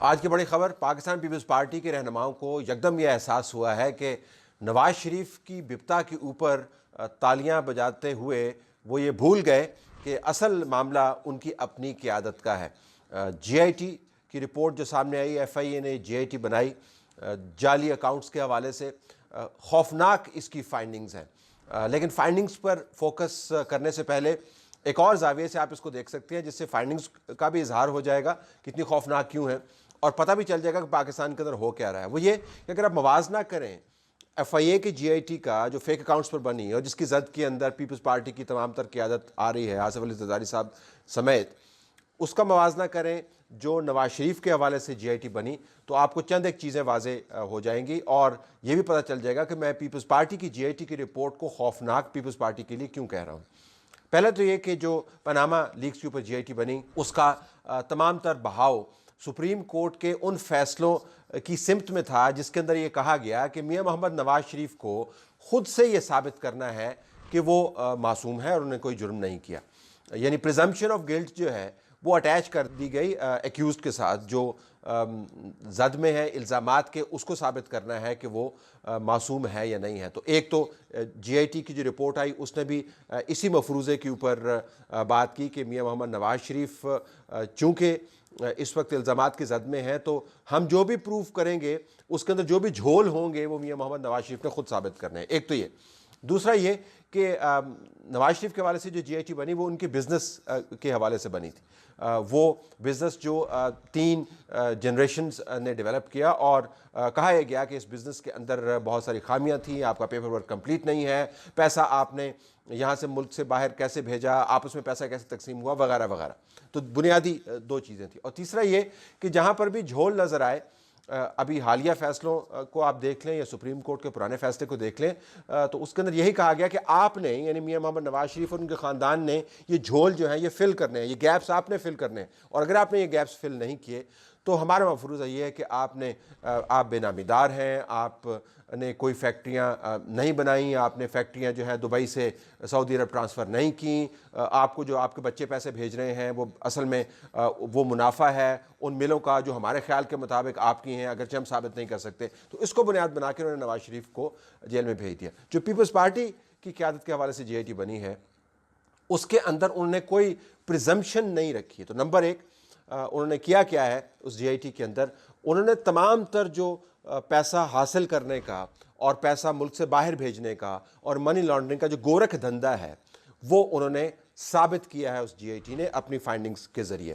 آج کی بڑی خبر، پاکستان پیپلز پارٹی کے رہنماؤں کو یکدم یہ احساس ہوا ہے کہ نواز شریف کی بپتا کے اوپر تالیاں بجاتے ہوئے وہ یہ بھول گئے کہ اصل معاملہ ان کی اپنی قیادت کا ہے۔ جی آئی ٹی کی رپورٹ جو سامنے آئی، ایف آئی اے نے جی آئی ٹی بنائی جعلی اکاؤنٹس کے حوالے سے، خوفناک اس کی فائنڈنگز ہیں۔ لیکن فائنڈنگز پر فوکس کرنے سے پہلے ایک اور زاویے سے آپ اس کو دیکھ سکتے ہیں، جس سے فائنڈنگز کا بھی اظہار ہو جائے گا کتنی خوفناک کیوں ہیں، اور پتہ بھی چل جائے گا کہ پاکستان کے اندر ہو کیا رہا ہے۔ وہ یہ کہ اگر آپ موازنہ کریں ایف آئی اے کی جی آئی ٹی کا جو فیک اکاؤنٹس پر بنی اور جس کی زد کے اندر پیپلز پارٹی کی تمام تر قیادت آ رہی ہے، آصف علی زرداری صاحب سمیت، اس کا موازنہ کریں جو نواز شریف کے حوالے سے جی آئی ٹی بنی، تو آپ کو چند ایک چیزیں واضح ہو جائیں گی، اور یہ بھی پتہ چل جائے گا کہ میں پیپلز پارٹی کی جی آئی ٹی کی رپورٹ کو خوفناک پیپلز پارٹی کے لیے کیوں کہہ رہا ہوں۔ پہلے تو یہ کہ جو پاناما لیکس کے اوپر جی آئی ٹی بنی، اس کا تمام تر بہاؤ سپریم کورٹ کے ان فیصلوں کی سمت میں تھا جس کے اندر یہ کہا گیا کہ میاں محمد نواز شریف کو خود سے یہ ثابت کرنا ہے کہ وہ معصوم ہے اور انہوں نے کوئی جرم نہیں کیا، یعنی پریزمپشن آف گلٹ جو ہے وہ اٹیچ کر دی گئی ایکیوزڈ کے ساتھ جو زد میں ہے الزامات کے، اس کو ثابت کرنا ہے کہ وہ معصوم ہے یا نہیں ہے۔ تو ایک تو جی آئی ٹی کی جو رپورٹ آئی اس نے بھی اسی مفروضے کے اوپر بات کی کہ میاں محمد نواز شریف چونکہ اس وقت الزامات کی زد میں ہیں، تو ہم جو بھی پروف کریں گے اس کے اندر جو بھی جھول ہوں گے وہ میاں محمد نواز شریف نے خود ثابت کرنے ہیں۔ ایک تو یہ، دوسرا یہ کہ نواز شریف کے حوالے سے جو جی آئی ٹی بنی وہ ان کے بزنس کے حوالے سے بنی تھی، وہ بزنس جو 3 جنریشنز نے ڈیولپ کیا، اور کہا یہ گیا کہ اس بزنس کے اندر بہت ساری خامیاں تھیں، آپ کا پیپر ورک کمپلیٹ نہیں ہے، پیسہ آپ نے یہاں سے ملک سے باہر کیسے بھیجا، آپس میں پیسہ کیسے تقسیم ہوا، وغیرہ وغیرہ۔ تو بنیادی 2 چیزیں تھیں۔ اور تیسرا یہ کہ جہاں پر بھی جھول نظر آئے، ابھی حالیہ فیصلوں کو آپ دیکھ لیں یا سپریم کورٹ کے پرانے فیصلے کو دیکھ لیں، تو اس کے اندر یہی کہا گیا کہ آپ نے، یعنی میاں محمد نواز شریف اور ان کے خاندان نے، یہ جھول جو ہیں یہ فل کرنے ہیں، یہ گیپس آپ نے فل کرنے ہیں، اور اگر آپ نے یہ گیپس فل نہیں کیے تو ہمارا مفروضہ یہ ہے کہ آپ بے نامی دار ہیں، آپ نے کوئی فیکٹریاں نہیں بنائیں، آپ نے فیکٹریاں جو ہے دبئی سے سعودی عرب ٹرانسفر نہیں کیں، آپ کو جو آپ کے بچے پیسے بھیج رہے ہیں وہ اصل میں وہ منافع ہے ان ملوں کا جو ہمارے خیال کے مطابق آپ کی ہیں، اگرچہ ہم ثابت نہیں کر سکتے۔ تو اس کو بنیاد بنا کے انہوں نے نواز شریف کو جیل میں بھیج دیا۔ جو پیپلز پارٹی کی قیادت کے حوالے سے جی آئی ٹی بنی ہے، اس کے اندر انہوں نے کوئی پریزمپشن نہیں رکھی ہے۔ تو نمبر 1 انہوں نے کیا ہے اس جی آئی ٹی کے اندر، انہوں نے تمام تر جو پیسہ حاصل کرنے کا اور پیسہ ملک سے باہر بھیجنے کا اور منی لانڈرنگ کا جو گورکھ دھندا ہے وہ انہوں نے ثابت کیا ہے اس جی آئی ٹی نے اپنی فائنڈنگز کے ذریعے۔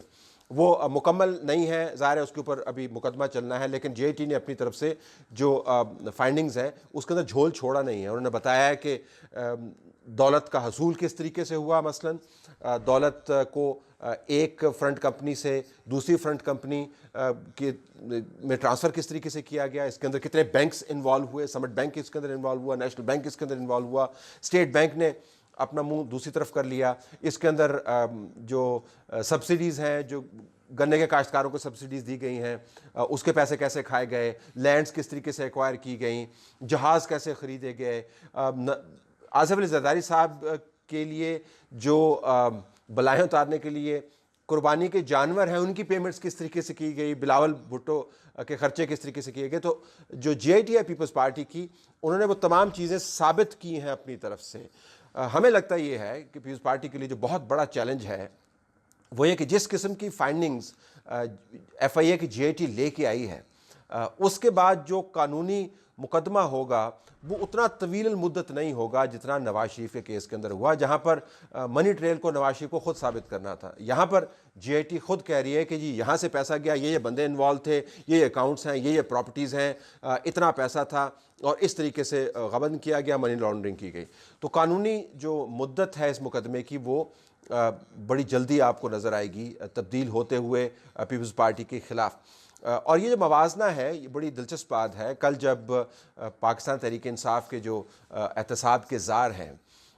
وہ مکمل نہیں ہے، ظاہر ہے اس کے اوپر ابھی مقدمہ چلنا ہے، لیکن جی آئی ٹی نے اپنی طرف سے جو فائنڈنگز ہیں اس کے اندر جھول چھوڑا نہیں ہے۔ انہوں نے بتایا ہے کہ دولت کا حصول کس طریقے سے ہوا، مثلا دولت کو ایک فرنٹ کمپنی سے دوسری فرنٹ کمپنی میں ٹرانسفر کس طریقے سے کیا گیا، اس کے اندر کتنے بینکس انوالو ہوئے، سمٹ بینک اس کے اندر انوالو ہوا، نیشنل بینک اس کے اندر انوالو ہوا، اسٹیٹ بینک نے اپنا منہ دوسری طرف کر لیا، اس کے اندر جو سبسڈیز ہیں، جو گنے کے کاشتکاروں کو سبسڈیز دی گئی ہیں، اس کے پیسے کیسے کھائے گئے، لینڈز کس طریقے سے ایکوائر کی گئیں، جہاز کیسے خریدے گئے، آصف علی زرداری صاحب کے لیے جو بلائیں اتارنے کے لیے قربانی کے جانور ہیں ان کی پیمنٹس کس طریقے سے کی گئی، بلاول بھٹو کے خرچے کس طریقے سے کیے گئے۔ تو جو جی آئی ٹی ہے پیپلز پارٹی کی، انہوں نے وہ تمام چیزیں ثابت کی ہیں اپنی طرف سے۔ ہمیں لگتا یہ ہے کہ پیپلز پارٹی کے لیے جو بہت بڑا چیلنج ہے وہ یہ کہ جس قسم کی فائنڈنگز ایف آئی اے کی جی آئی ٹی لے کے آئی ہے، اس کے بعد جو قانونی مقدمہ ہوگا وہ اتنا طویل المدت نہیں ہوگا جتنا نواز شریف کے کیس کے اندر ہوا، جہاں پر منی ٹریل کو نواز شریف کو خود ثابت کرنا تھا۔ یہاں پر جی آئی ٹی خود کہہ رہی ہے کہ جی یہاں سے پیسہ گیا، یہ بندے انوالو تھے، یہ اکاؤنٹس ہیں، یہ پراپرٹیز ہیں، اتنا پیسہ تھا اور اس طریقے سے غبن کیا گیا، منی لانڈرنگ کی گئی۔ تو قانونی جو مدت ہے اس مقدمے کی وہ بڑی جلدی آپ کو نظر آئے گی تبدیل ہوتے ہوئے پیپلز پارٹی کے خلاف۔ اور یہ جو موازنہ ہے یہ بڑی دلچسپ بات ہے۔ کل جب پاکستان تحریک انصاف کے جو احتساب کے زار ہیں،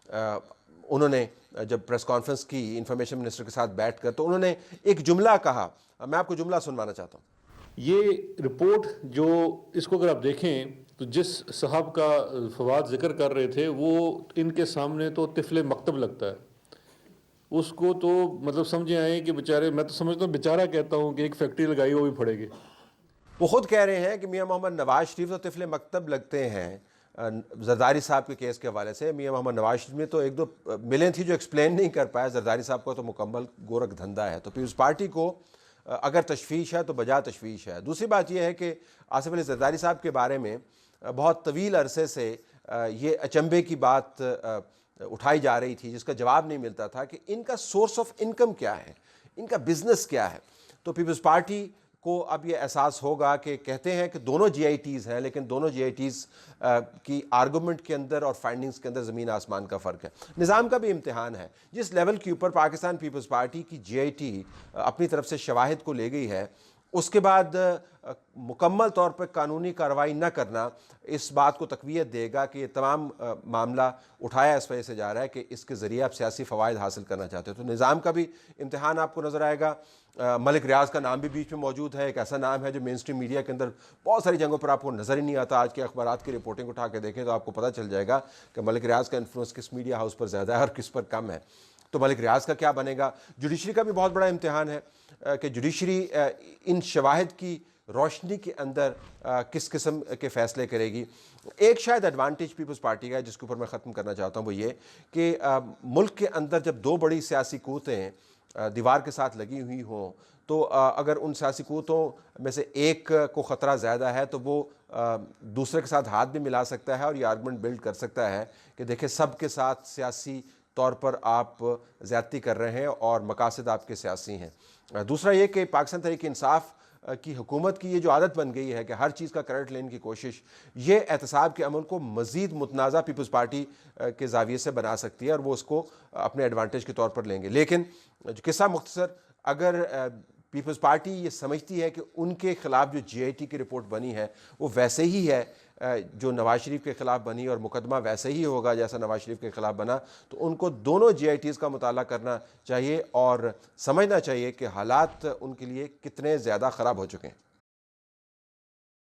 انہوں نے جب پریس کانفرنس کی انفارمیشن منسٹر کے ساتھ بیٹھ کر، تو انہوں نے ایک جملہ کہا، میں آپ کو جملہ سنوانا چاہتا ہوں۔ یہ رپورٹ جو اس کو اگر آپ دیکھیں تو جس صاحب کا فواد ذکر کر رہے تھے وہ ان کے سامنے تو طفل مکتب لگتا ہے۔ اس کو تو مطلب سمجھے آئے کہ بیچارے، میں تو سمجھتا ہوں بیچارہ کہتا ہوں کہ ایک فیکٹری لگائی وہ بھی پھڑے گی، وہ خود کہہ رہے ہیں کہ میاں محمد نواز شریف تو طفل مکتب لگتے ہیں زرداری صاحب کے کیس کے حوالے سے. میاں محمد نواز شریف میں تو ایک دو ملیں تھی جو ایکسپلین نہیں کر پایا, زرداری صاحب کو تو مکمل گورکھ دھندا ہے. تو پیپلز پارٹی کو اگر تشویش ہے تو بجا تشویش ہے. دوسری بات یہ ہے کہ آصف علی زرداری صاحب کے بارے میں بہت طویل عرصے سے یہ اچنبے کی بات اٹھائی جا رہی تھی جس کا جواب نہیں ملتا تھا کہ ان کا سورس آف انکم کیا ہے, ان کا بزنس کیا ہے. تو پیپلز پارٹی کو اب یہ احساس ہوگا کہ کہتے ہیں کہ دونوں جی آئی ٹیز ہیں, لیکن دونوں جی آئی ٹیز کی آرگومنٹ کے اندر اور فائنڈنگز کے اندر زمین آسمان کا فرق ہے. نظام کا بھی امتحان ہے. جس لیول کے اوپر پاکستان پیپلز پارٹی کی جی آئی ٹی اپنی طرف سے شواہد کو لے گئی ہے, اس کے بعد مکمل طور پر قانونی کارروائی نہ کرنا اس بات کو تقویت دے گا کہ یہ تمام معاملہ اٹھایا اس وجہ سے جا رہا ہے کہ اس کے ذریعے آپ سیاسی فوائد حاصل کرنا چاہتے ہیں. تو نظام کا بھی امتحان آپ کو نظر آئے گا. ملک ریاض کا نام بھی بیچ میں موجود ہے, ایک ایسا نام ہے جو مین اسٹریم میڈیا کے اندر بہت ساری جگہوں پر آپ کو نظر ہی نہیں آتا. آج کے اخبارات کی رپورٹنگ اٹھا کے دیکھیں تو آپ کو پتہ چل جائے گا کہ ملک ریاض کا انفلوئنس کس میڈیا ہاؤس پر زیادہ ہے اور کس پر کم ہے. تو ملک ریاض کا کیا بنے گا. جوڈیشری کا بھی بہت بڑا امتحان ہے کہ جوڈیشری ان شواہد کی روشنی کے اندر کس قسم کے فیصلے کرے گی. ایک شاید ایڈوانٹیج پیپلز پارٹی کا ہے جس کے اوپر میں ختم کرنا چاہتا ہوں, وہ یہ کہ ملک کے اندر جب دو بڑی سیاسی قوتیں دیوار کے ساتھ لگی ہوئی ہوں تو اگر ان سیاسی قوتوں میں سے ایک کو خطرہ زیادہ ہے تو وہ دوسرے کے ساتھ ہاتھ بھی ملا سکتا ہے اور یہ آرگومنٹ بلڈ کر سکتا ہے کہ دیکھیں سب کے ساتھ سیاسی طور پر آپ زیادتی کر رہے ہیں اور مقاصد آپ کے سیاسی ہیں. دوسرا یہ کہ پاکستان تحریک انصاف کی حکومت کی یہ جو عادت بن گئی ہے کہ ہر چیز کا کریڈٹ لینے کی کوشش, یہ احتساب کے عمل کو مزید متنازع پیپلز پارٹی کے زاویے سے بنا سکتی ہے اور وہ اس کو اپنے ایڈوانٹیج کے طور پر لیں گے. لیکن جو قصہ مختصر, اگر پیپلز پارٹی یہ سمجھتی ہے کہ ان کے خلاف جو جی آئی ٹی کی رپورٹ بنی ہے وہ ویسے ہی ہے جو نواز شریف کے خلاف بنی اور مقدمہ ویسے ہی ہوگا جیسا نواز شریف کے خلاف بنا, تو ان کو دونوں جی آئی ٹیز کا مطالعہ کرنا چاہیے اور سمجھنا چاہیے کہ حالات ان کے لیے کتنے زیادہ خراب ہو چکے ہیں.